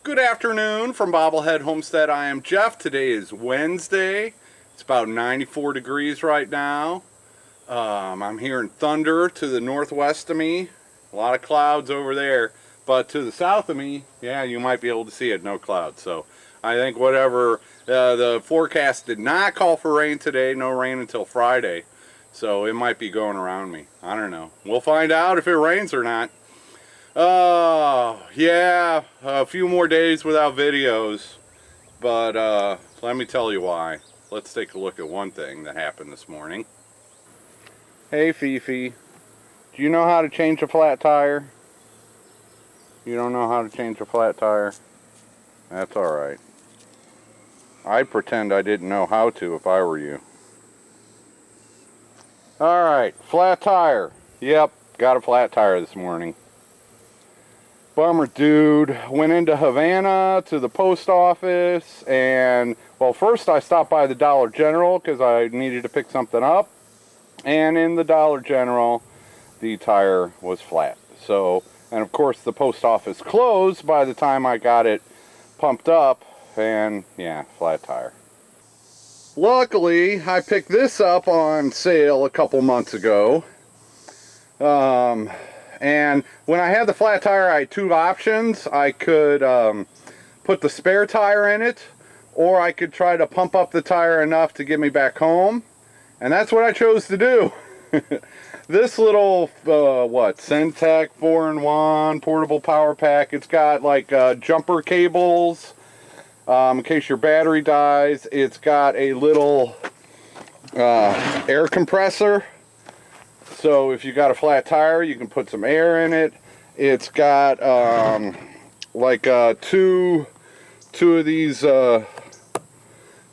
Good afternoon from Bobblehead Homestead. I am Jeff. Today is Wednesday. It's about 94 degrees right now. I'm hearing thunder to the northwest of me. A lot of clouds over there. But to the south of me, yeah, you might be able to see it. No clouds. So I think whatever, the forecast did not call for rain today. No rain until Friday. So it might be going around me. I don't know. We'll find out if it rains or not. Yeah, a few more days without videos, but let me tell you why. Let's take a look at one thing that happened this morning. Hey Fifi, do you know how to change a flat tire? You don't know how to change a flat tire? That's alright. I'd pretend I didn't know how to if I were you. Alright, flat tire. Yep, got a flat tire this morning. Bummer, dude. Went into Havana to the post office, and well, first I stopped by the Dollar General because I needed to pick something up, and in the Dollar General the tire was flat. So, and of course the post office closed by the time I got it pumped up, and yeah, flat tire. Luckily I picked this up on sale a couple months ago. And when I had the flat tire, I had two options. I could put the spare tire in it, or I could try to pump up the tire enough to get me back home. And that's what I chose to do. This little, Centec 4-in-1 portable power pack. It's got like jumper cables in case your battery dies. It's got a little air compressor. So if you got a flat tire, you can put some air in it. It's got two of these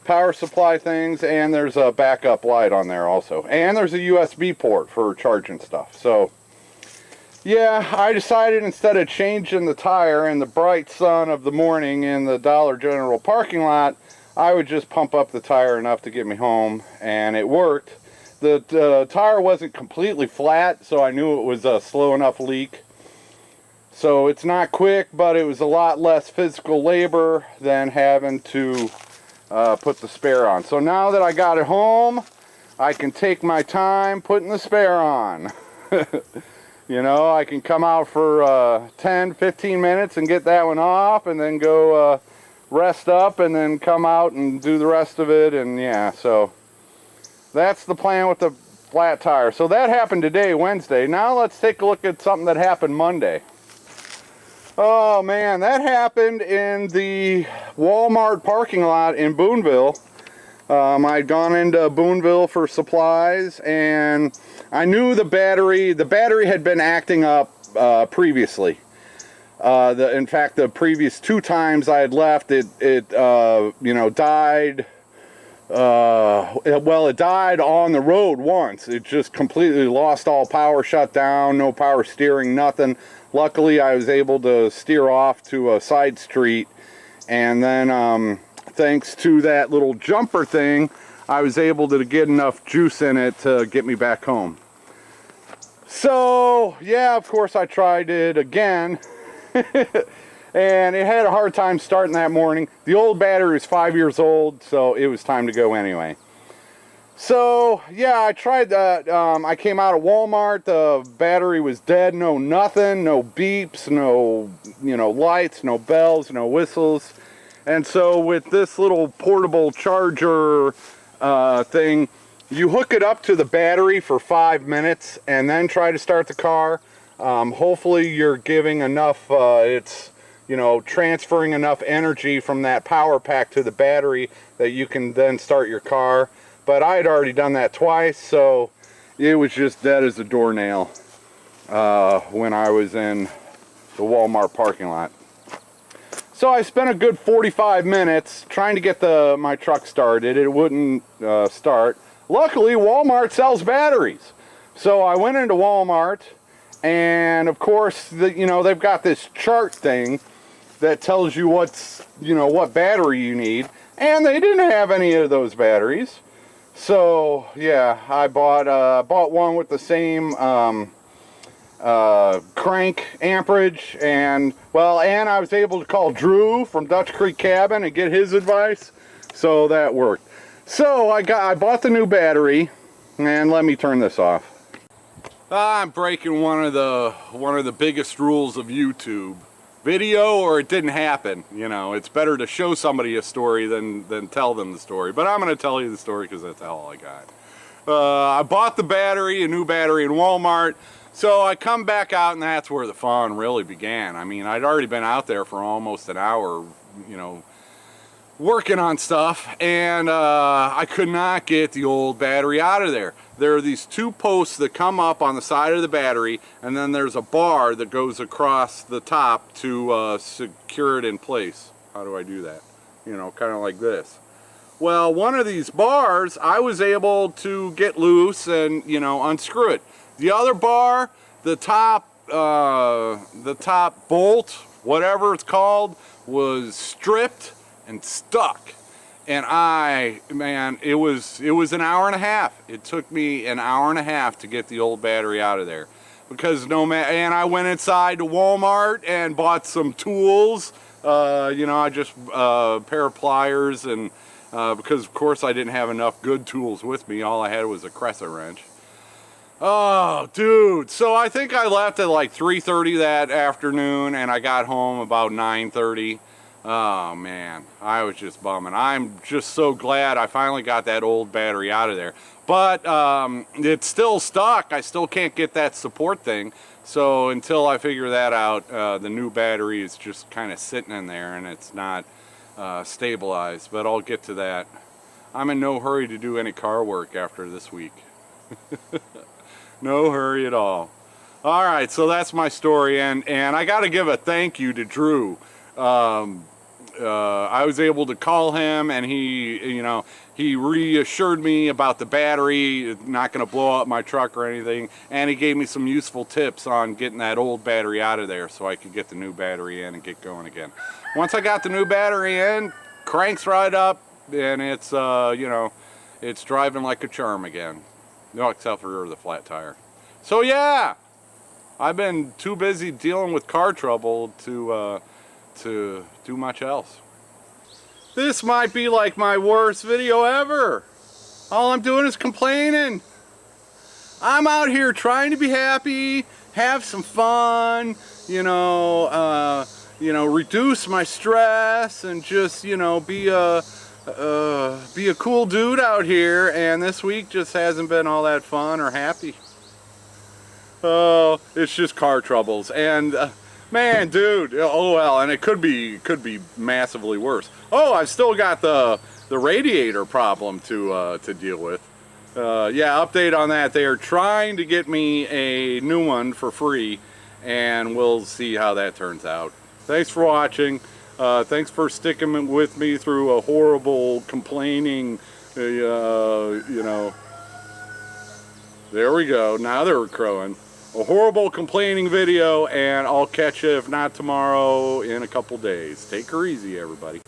power supply things, and there's a backup light on there also. And there's a USB port for charging stuff. So yeah, I decided instead of changing the tire in the bright sun of the morning in the Dollar General parking lot, I would just pump up the tire enough to get me home, and it worked. The tire wasn't completely flat, so I knew it was a slow enough leak. So it's not quick, but it was a lot less physical labor than having to put the spare on. So now that I got it home, I can take my time putting the spare on. You know, I can come out for 10-15 minutes and get that one off, and then go rest up, and then come out and do the rest of it. And yeah, so that's the plan with the flat tire. So that happened today, Wednesday. Now let's take a look at something that happened Monday. Oh man, that happened in the Walmart parking lot in Boonville. I'd gone into Boonville for supplies, and I knew the battery had been acting up previously. In fact, the previous two times I had left, it died. It died on the road once. It just completely lost all power, shut down, no power steering, nothing. Luckily, I was able to steer off to a side street, and then thanks to that little jumper thing, I was able to get enough juice in it to get me back home. So yeah, of course I tried it again. And it had a hard time starting that morning. The old battery is 5 years old, so it was time to go anyway. So yeah, I tried that. I came out of Walmart. The battery was dead. No nothing. No beeps. No lights. No bells. No whistles. And so with this little portable charger thing, you hook it up to the battery for 5 minutes and then try to start the car. Hopefully you're giving enough. Transferring enough energy from that power pack to the battery that you can then start your car. But I had already done that twice, so it was just dead as a doornail when I was in the Walmart parking lot. So I spent a good 45 minutes trying to get my truck started. It wouldn't start. Luckily, Walmart sells batteries. So I went into Walmart, and of course, they've got this chart thing that tells you what battery you need, and they didn't have any of those batteries. So yeah, I bought one with the same crank amperage, and well, and I was able to call Drew from Dutch Creek Cabin and get his advice, so that worked. So I bought the new battery, and let me turn this off. I'm breaking one of the biggest rules of YouTube. Video or it didn't happen. You know, it's better to show somebody a story than tell them the story. But I'm going to tell you the story because that's all I got. I bought the battery, a new battery in Walmart. So I come back out, and that's where the fun really began. I mean, I'd already been out there for almost an hour, you know, working on stuff, and I could not get the old battery out of there. There are these two posts that come up on the side of the battery, and then there's a bar that goes across the top to secure it in place. How do I do that? You know, kind of like this. Well, one of these bars I was able to get loose and, you know, unscrew it. The other bar, the top bolt, whatever it's called, was stripped and stuck. And man, it was an hour and a half. It took me an hour and a half to get the old battery out of there, because and I went inside to Walmart and bought some tools. You know, I just a pair of pliers, and because of course I didn't have enough good tools with me. All I had was a crescent wrench. Oh, dude. So I think I left at like 3:30 that afternoon, and I got home about 9:30. Oh man, I was just bumming. I'm just so glad I finally got that old battery out of there. But it's still stuck. I still can't get that support thing. So until I figure that out, the new battery is just kind of sitting in there, and it's not stabilized. But I'll get to that. I'm in no hurry to do any car work after this week. No hurry at all. All right, so that's my story, and I got to give a thank you to Drew. I was able to call him, and he reassured me about the battery not going to blow up my truck or anything, and he gave me some useful tips on getting that old battery out of there so I could get the new battery in and get going again. Once I got the new battery in, cranks right up, and it's you know, it's driving like a charm again. No, except for the flat tire. So yeah, I've been too busy dealing with car trouble to do much else. This might be like my worst video ever. All I'm doing is complaining. I'm out here trying to be happy, have some fun, you know, reduce my stress, and just, you know, be a cool dude out here, and this week just hasn't been all that fun or happy. Oh, it's just car troubles, and man, dude, oh well, and it could be massively worse. Oh, I've still got the radiator problem to deal with. Yeah, update on that. They are trying to get me a new one for free, and we'll see how that turns out. Thanks for watching. Thanks for sticking with me through a horrible complaining, you know, there we go, now they're crowing. A horrible complaining video, and I'll catch you, if not tomorrow, in a couple days. Take her easy, everybody.